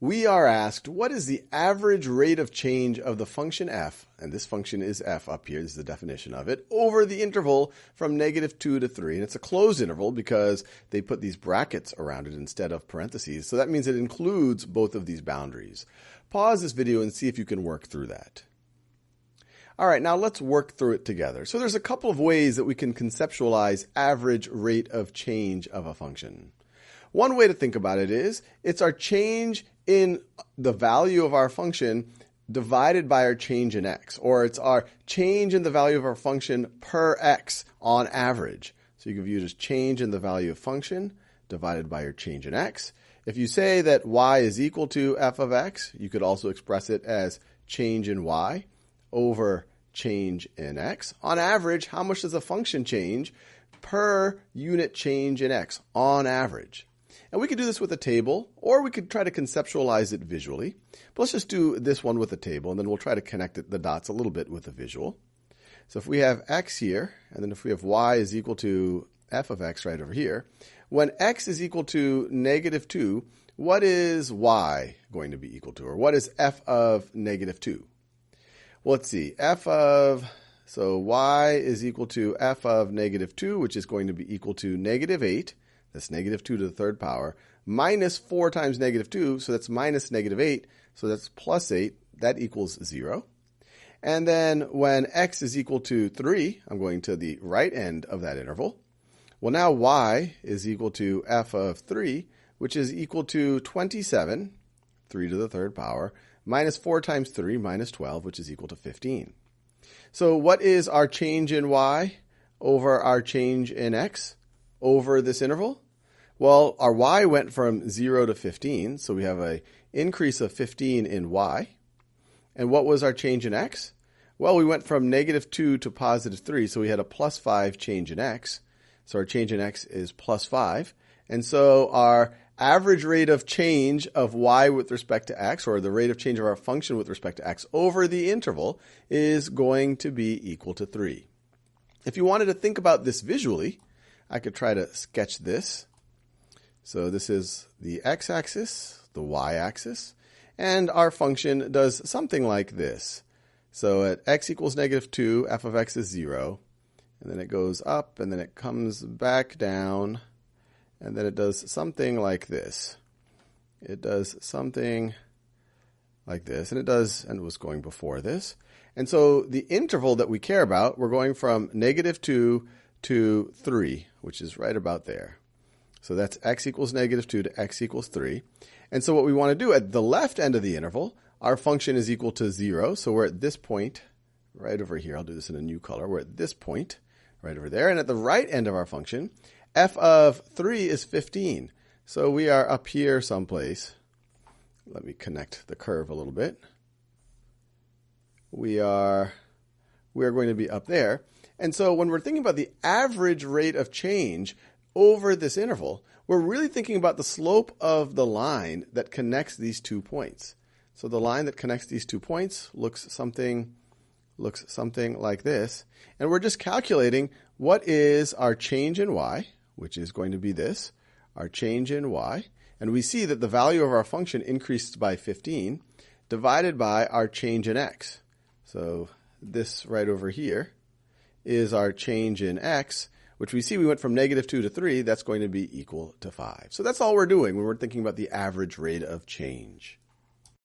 we are asked, what is the average rate of change of the function f, and this function is f up here, this is the definition of it, over the interval from -2 to 3. And it's a closed interval because they put these brackets around it instead of parentheses. So that means it includes both of these boundaries. Pause this video and see if you can work through that. All right, now let's work through it together. So there's a couple of ways that we can conceptualize average rate of change of a function. One way to think about it is, it's our change in the value of our function divided by our change in x, or it's our change in the value of our function per x on average. So you can view it as change in the value of function divided by your change in x. If you say that y is equal to f of x, you could also express it as change in y over change in x. On average, how much does a function change per unit change in x on average? And we could do this with a table, or we could try to conceptualize it visually. But let's just do this one with a table, and then we'll try to connect the dots a little bit with a visual. So if we have x here, and then if we have y is equal to f of x right over here, when x is equal to -2, what is y going to be equal to? Or what is f of -2? Well, let's see. So y is equal to f of -2, which is going to be equal to -8. That's -2 to the third power, minus 4 times -2, so that's minus -8, so that's plus 8. That equals 0. And then when x is equal to 3, I'm going to the right end of that interval. Well, now y is equal to f of 3, which is equal to 27, 3 to the third power, minus 4 times 3, minus 12, which is equal to 15. So what is our change in y over our change in x over this interval? Well, our y went from 0 to 15, so we have an increase of 15 in y. And what was our change in x? Well, we went from -2 to +3, so we had a plus 5 change in x. So our change in x is plus 5. And so our average rate of change of y with respect to x, or the rate of change of our function with respect to x over the interval, is going to be equal to 3. If you wanted to think about this visually, I could try to sketch this. So this is the x-axis, the y-axis, and our function does something like this. So at x equals -2, f of x is 0, and then it goes up, and then it comes back down, and then it does something like this. It does something like this, and it was going before this. And so the interval that we care about, we're going from -2 to 3, which is right about there. So that's x equals -2 to x equals 3. And so what we want to do at the left end of the interval, our function is equal to 0. So we're at this point right over here. I'll do this in a new color. We're at this point right over there. And at the right end of our function, f of 3 is 15. So we are up here someplace. Let me connect the curve a little bit. We are going to be up there. And so when we're thinking about the average rate of change over this interval, we're really thinking about the slope of the line that connects these 2 points. So the line that connects these 2 points looks something like this. And we're just calculating what is our change in y, which is going to be this, our change in y. And we see that the value of our function increased by 15 divided by our change in x. So this right over here is our change in x, which we see we went from -2 to 3. That's going to be equal to 5. So that's all we're doing when we're thinking about the average rate of change.